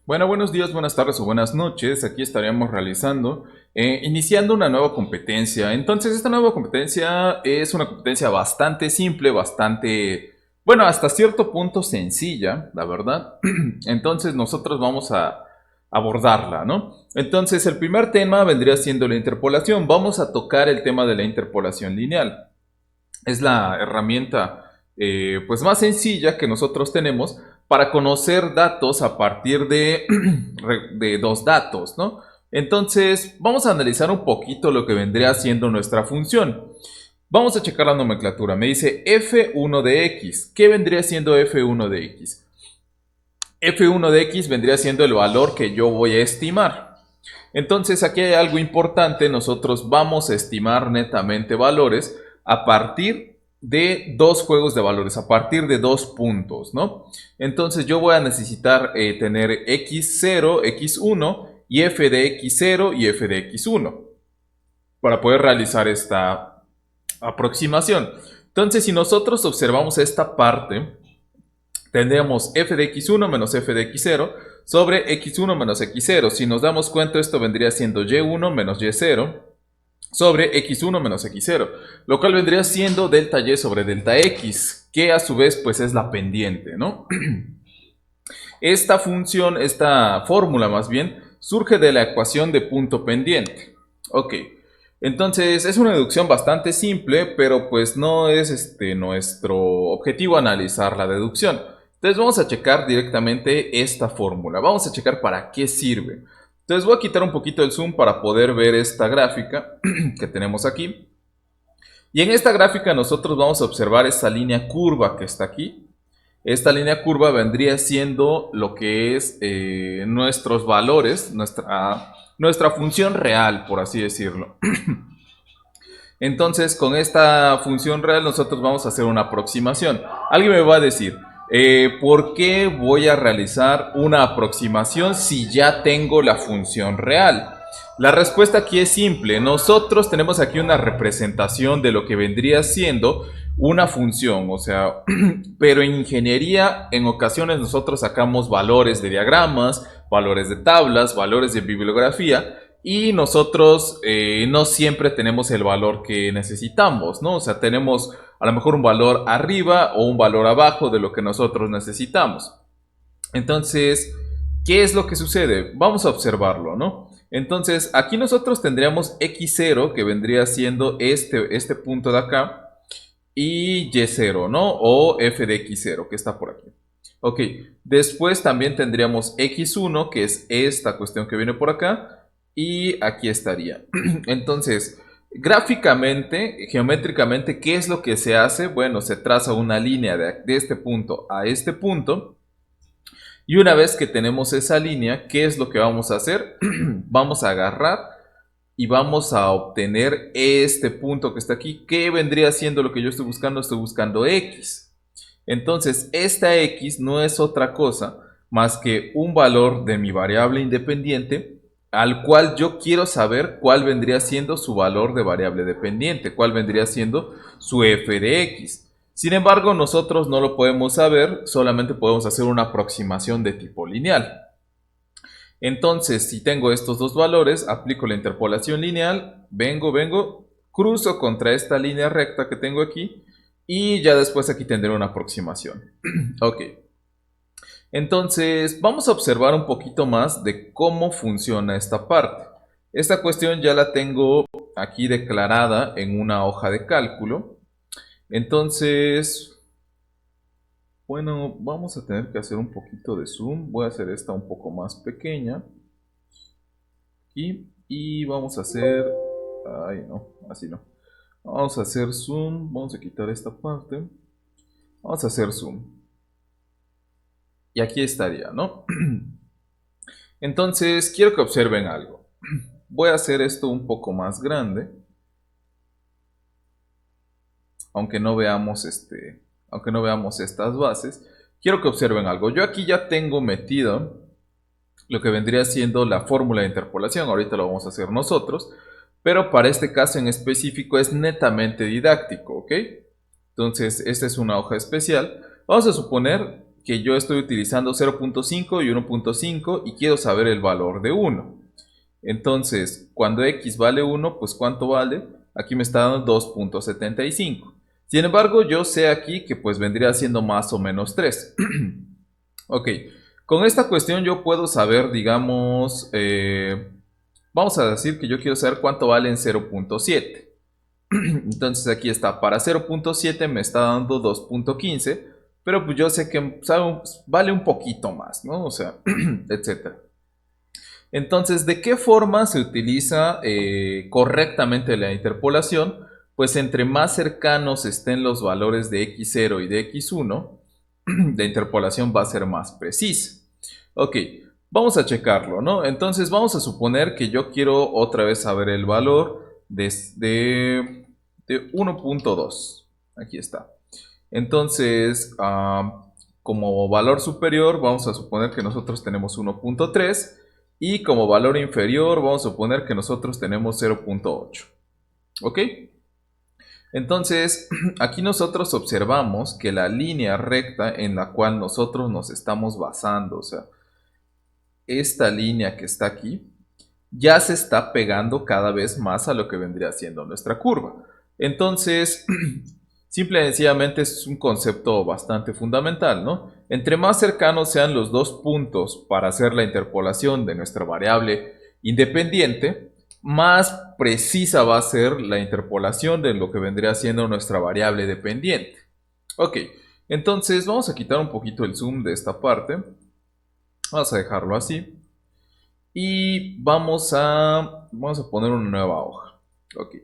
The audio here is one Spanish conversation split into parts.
Bueno, buenos días, buenas tardes o buenas noches. Aquí estaríamos realizando, iniciando una nueva competencia. Entonces, esta nueva competencia es una competencia bastante simple, bastante, bueno, hasta cierto punto sencilla, la verdad. Entonces, nosotros vamos a abordarla, ¿no? Entonces, el primer tema vendría siendo la interpolación. Vamos a tocar el tema de la interpolación lineal. Es la herramienta pues más sencilla que nosotros tenemos para conocer datos a partir de dos datos, ¿no? Entonces, vamos a analizar un poquito lo que vendría siendo nuestra función. Vamos a checar la nomenclatura. Me dice f1 de x. ¿Qué vendría siendo f1 de x? F1 de x vendría siendo el valor que yo voy a estimar. Entonces, aquí hay algo importante. Nosotros vamos a estimar netamente valores a partir de dos juegos de valores, a partir de dos puntos, ¿no? Entonces, yo voy a necesitar tener x0, x1 y f de x0 y f de x1 para poder realizar esta aproximación. Entonces, si nosotros observamos esta parte, tendríamos f de x1 menos f de x0 sobre x1 menos x0. Si nos damos cuenta, esto vendría siendo y1 menos y0 sobre x1 menos x0, lo cual vendría siendo delta y sobre delta x, que a su vez pues es la pendiente, ¿no? Esta función, esta fórmula más bien, surge de la ecuación de punto pendiente. Ok, entonces es una deducción bastante simple, pero pues no es nuestro objetivo analizar la deducción. Entonces vamos a checar directamente esta fórmula. Vamos a checar para qué sirve. Entonces voy a quitar un poquito el zoom para poder ver esta gráfica que tenemos aquí. Y en esta gráfica nosotros vamos a observar esta línea curva que está aquí. Esta línea curva vendría siendo lo que es nuestros valores, nuestra función real, por así decirlo. Entonces, con esta función real nosotros vamos a hacer una aproximación. Alguien me va a decir, ¿por qué voy a realizar una aproximación si ya tengo la función real? La respuesta aquí es simple. Nosotros tenemos aquí una representación de lo que vendría siendo una función, o sea, pero en ingeniería en ocasiones nosotros sacamos valores de diagramas, valores de tablas, valores de bibliografía, y nosotros no siempre tenemos el valor que necesitamos, ¿no? O sea, tenemos a lo mejor un valor arriba o un valor abajo de lo que nosotros necesitamos. Entonces, ¿qué es lo que sucede? Vamos a observarlo, ¿no? Entonces, aquí nosotros tendríamos x0, que vendría siendo este punto de acá, y y0, ¿no? O f de x0, que está por aquí. Ok, después también tendríamos x1, que es esta cuestión que viene por acá, y aquí estaría. Entonces, gráficamente, geométricamente, ¿qué es lo que se hace? Bueno, se traza una línea de este punto a este punto. Y una vez que tenemos esa línea, ¿qué es lo que vamos a hacer? Vamos a agarrar y vamos a obtener este punto que está aquí. ¿Qué vendría siendo lo que yo estoy buscando? Estoy buscando x. Entonces, esta x no es otra cosa más que un valor de mi variable independiente al cual yo quiero saber cuál vendría siendo su valor de variable dependiente, cuál vendría siendo su f de x. Sin embargo, nosotros no lo podemos saber, solamente podemos hacer una aproximación de tipo lineal. Entonces, si tengo estos dos valores, aplico la interpolación lineal, vengo, cruzo contra esta línea recta que tengo aquí y ya después aquí tendré una aproximación. Ok. Entonces, vamos a observar un poquito más de cómo funciona esta parte. Esta cuestión ya la tengo aquí declarada en una hoja de cálculo. Entonces, bueno, vamos a tener que hacer un poquito de zoom. Voy a hacer esta un poco más pequeña. Aquí. Y vamos a hacer... Ay, no, así no. Vamos a hacer zoom. Vamos a quitar esta parte. Vamos a hacer zoom. Y aquí estaría, ¿no? Entonces, quiero que observen algo. Voy a hacer esto un poco más grande. Aunque no veamos estas bases. Quiero que observen algo. Yo aquí ya tengo metido lo que vendría siendo la fórmula de interpolación. Ahorita lo vamos a hacer nosotros. Pero para este caso en específico es netamente didáctico, ¿ok? Entonces, esta es una hoja especial. Vamos a suponer que yo estoy utilizando 0.5 y 1.5 y quiero saber el valor de 1. Entonces, cuando x vale 1, pues ¿cuánto vale? Aquí me está dando 2.75. Sin embargo, yo sé aquí que pues vendría siendo más o menos 3. Ok, con esta cuestión yo puedo saber, digamos, vamos a decir que yo quiero saber cuánto vale en 0.7. Entonces aquí está, para 0.7 me está dando 2.15, pero pues yo sé que vale un poquito más, ¿no? O sea, etcétera. Entonces, ¿de qué forma se utiliza correctamente la interpolación? Pues entre más cercanos estén los valores de x0 y de x1, la interpolación va a ser más precisa. Ok, vamos a checarlo, ¿no? Entonces vamos a suponer que yo quiero otra vez saber el valor de 1.2. Aquí está. Entonces, como valor superior, vamos a suponer que nosotros tenemos 1.3 y como valor inferior, vamos a suponer que nosotros tenemos 0.8. ¿Ok? Entonces, aquí nosotros observamos que la línea recta en la cual nosotros nos estamos basando, o sea, esta línea que está aquí, ya se está pegando cada vez más a lo que vendría siendo nuestra curva. Entonces, simple y sencillamente es un concepto bastante fundamental, ¿no? Entre más cercanos sean los dos puntos para hacer la interpolación de nuestra variable independiente, más precisa va a ser la interpolación de lo que vendría siendo nuestra variable dependiente. Ok, entonces vamos a quitar un poquito el zoom de esta parte. Vamos a dejarlo así. Y vamos a poner una nueva hoja. Ok,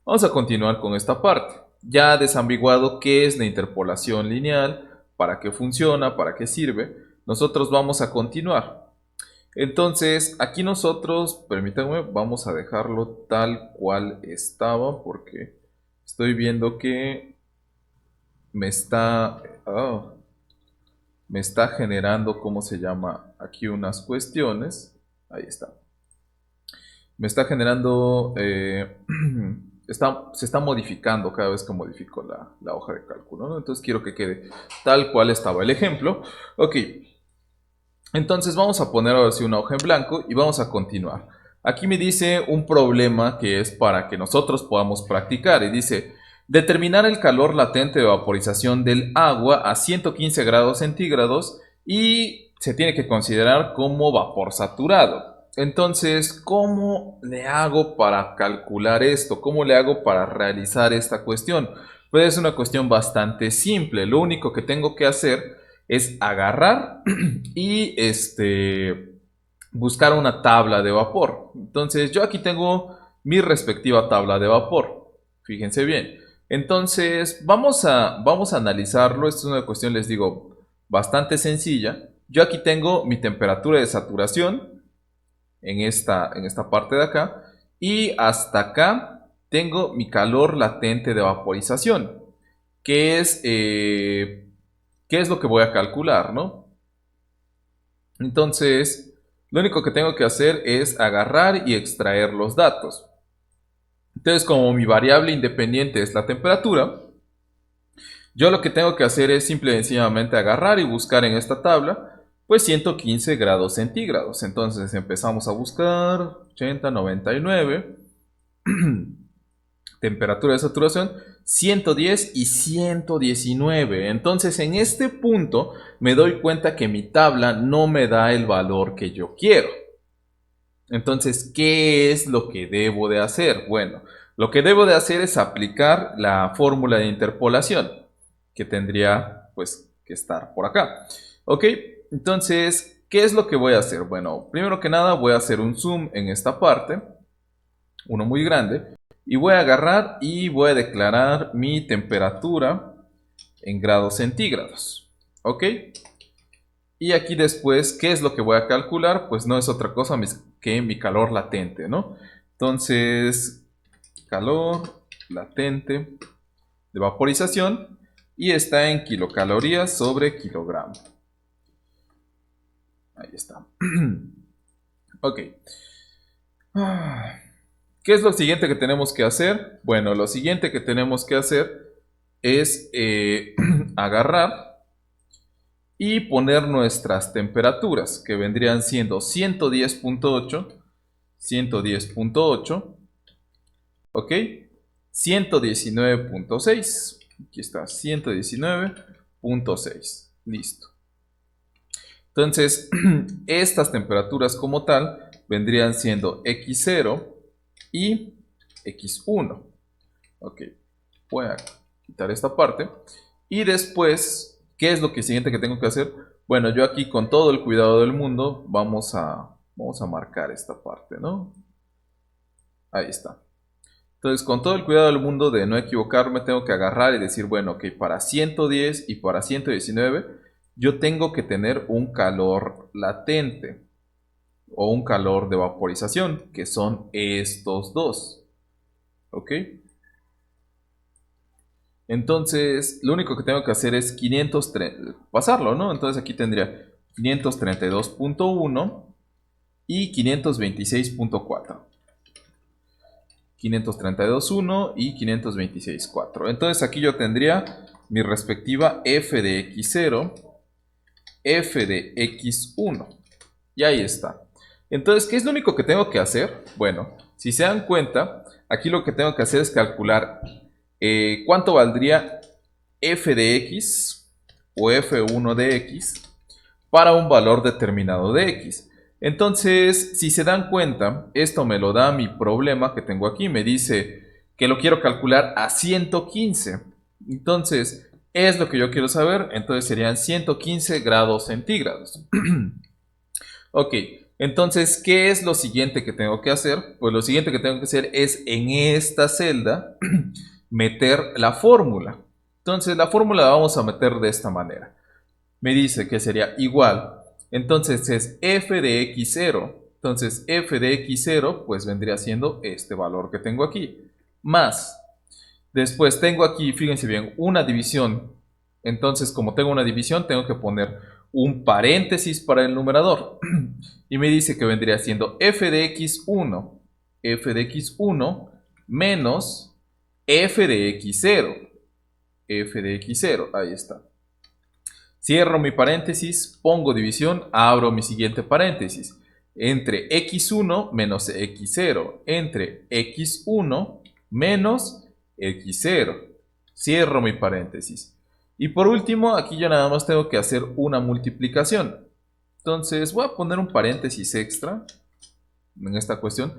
vamos a continuar con esta parte. Ya desambiguado qué es la interpolación lineal, para qué funciona, para qué sirve, nosotros vamos a continuar. Entonces, aquí nosotros, permítanme, vamos a dejarlo tal cual estaba, porque estoy viendo que me está, me está generando, ¿cómo se llama? Aquí unas cuestiones. Ahí está. Me está generando, se está modificando cada vez que modifico la hoja de cálculo, ¿no? Entonces quiero que quede tal cual estaba el ejemplo. Ok, entonces vamos a poner ahora sí una hoja en blanco y vamos a continuar. Aquí me dice un problema que es para que nosotros podamos practicar y dice, determinar el calor latente de vaporización del agua a 115 grados centígrados y se tiene que considerar como vapor saturado. Entonces, ¿cómo le hago para calcular esto? ¿Cómo le hago para realizar esta cuestión? Pues es una cuestión bastante simple. Lo único que tengo que hacer es agarrar y buscar una tabla de vapor. Entonces, yo aquí tengo mi respectiva tabla de vapor. Fíjense bien. Entonces, vamos a analizarlo. Esta es una cuestión, les digo, bastante sencilla. Yo aquí tengo mi temperatura de saturación en esta parte de acá, y hasta acá tengo mi calor latente de vaporización, que es, ¿qué es lo que voy a calcular, no? Entonces, lo único que tengo que hacer es agarrar y extraer los datos. Entonces, como mi variable independiente es la temperatura, yo lo que tengo que hacer es simple y sencillamente agarrar y buscar en esta tabla pues 115 grados centígrados. Entonces empezamos a buscar 80, 99, temperatura de saturación 110 y 119. Entonces en este punto me doy cuenta que mi tabla no me da el valor que yo quiero. Entonces, ¿qué es lo que debo de hacer? Bueno, lo que debo de hacer es aplicar la fórmula de interpolación, que tendría pues que estar por acá. Ok, entonces, ¿qué es lo que voy a hacer? Bueno, primero que nada voy a hacer un zoom en esta parte, uno muy grande, y voy a agarrar y voy a declarar mi temperatura en grados centígrados. Ok, y aquí después, ¿qué es lo que voy a calcular? Pues no es otra cosa que mi calor latente, ¿no? Entonces, calor latente de vaporización y está en kilocalorías sobre kilogramo. Ahí está. Ok. ¿Qué es lo siguiente que tenemos que hacer? Bueno, lo siguiente que tenemos que hacer es agarrar y poner nuestras temperaturas, que vendrían siendo 110.8, 110.8, ¿ok? 119.6, aquí está, 119.6, listo. Entonces, estas temperaturas como tal vendrían siendo X0 y X1. Ok, voy a quitar esta parte. Y después, ¿qué es lo que siguiente que tengo que hacer? Bueno, yo aquí con todo el cuidado del mundo vamos a marcar esta parte, ¿no? Ahí está. Entonces, con todo el cuidado del mundo de no equivocarme, tengo que agarrar y decir, bueno, ok, para 110 y para 119, yo tengo que tener un calor latente o un calor de vaporización, que son estos dos. ¿Ok? Entonces, lo único que tengo que hacer es 530, pasarlo, ¿no? Entonces aquí tendría 532.1 y 526.4. 532.1 y 526.4. Entonces aquí yo tendría mi respectiva f de x0, f de x1. Y ahí está. Entonces, ¿qué es lo único que tengo que hacer? Bueno, si se dan cuenta, aquí lo que tengo que hacer es calcular cuánto valdría f de x o f1 de x para un valor determinado de x. Entonces, si se dan cuenta, esto me lo da mi problema que tengo aquí. Me dice que lo quiero calcular a 115. Entonces, es lo que yo quiero saber. Entonces serían 115 grados centígrados. Ok, entonces, ¿qué es lo siguiente que tengo que hacer? Pues lo siguiente que tengo que hacer es en esta celda meter la fórmula. Entonces, la fórmula la vamos a meter de esta manera. Me dice que sería igual. Entonces es f de x0. Entonces f de x0 pues vendría siendo este valor que tengo aquí. Más. Después tengo aquí, fíjense bien, una división. Entonces como tengo una división tengo que poner un paréntesis para el numerador. Y me dice que vendría siendo f de x1. F de x1 menos f de x0. F de x0, ahí está. Cierro mi paréntesis, pongo división, abro mi siguiente paréntesis. Entre x1 menos x0. Entre x1 menos x0. Cierro mi paréntesis. Y por último, aquí yo nada más tengo que hacer una multiplicación. Entonces voy a poner un paréntesis extra en esta cuestión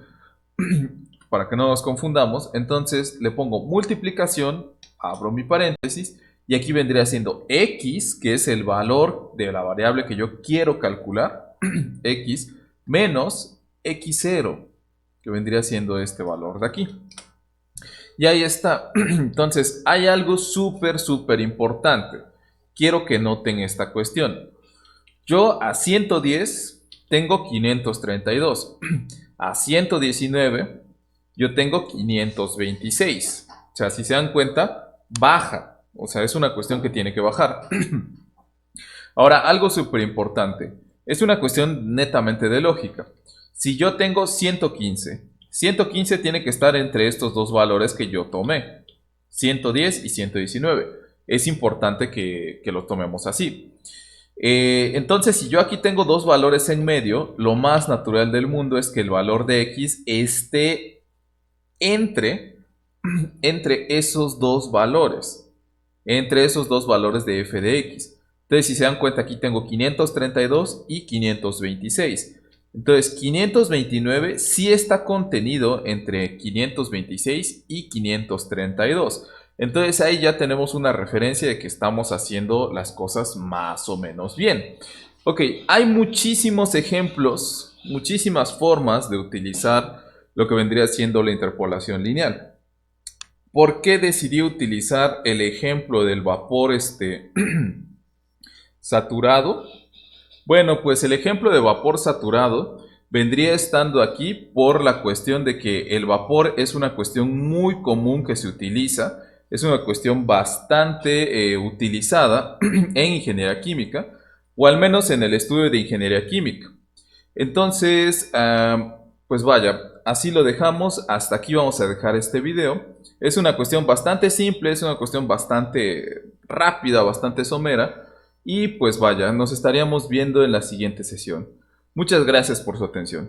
para que no nos confundamos. Entonces le pongo multiplicación, abro mi paréntesis. Y aquí vendría siendo x, que es el valor de la variable que yo quiero calcular, x, menos x0, que vendría siendo este valor de aquí. Y ahí está. Entonces, hay algo súper importante. Quiero que noten esta cuestión. Yo a 110 tengo 532. A 119 yo tengo 526. O sea, si se dan cuenta, baja. O sea, es una cuestión que tiene que bajar. Ahora, algo súper importante. Es una cuestión netamente de lógica. Si yo tengo 115, 115 tiene que estar entre estos dos valores que yo tomé. 110 y 119. Es importante que lo tomemos así. Entonces, si yo aquí tengo dos valores en medio, lo más natural del mundo es que el valor de x esté entre esos dos valores. Entre esos dos valores de f de x. Entonces, si se dan cuenta, aquí tengo 532 y 526. Entonces, 529 sí está contenido entre 526 y 532. Entonces, ahí ya tenemos una referencia de que estamos haciendo las cosas más o menos bien. Ok, hay muchísimos ejemplos, muchísimas formas de utilizar lo que vendría siendo la interpolación lineal. ¿Por qué decidí utilizar el ejemplo del vapor saturado? Bueno, pues el ejemplo de vapor saturado vendría estando aquí por la cuestión de que el vapor es una cuestión muy común que se utiliza, es una cuestión bastante utilizada en ingeniería química, o al menos en el estudio de ingeniería química. Entonces, pues vaya, así lo dejamos, hasta aquí vamos a dejar este video. Es una cuestión bastante simple, es una cuestión bastante rápida, bastante somera. y pues vaya, nos estaríamos viendo en la siguiente sesión. Muchas gracias por su atención.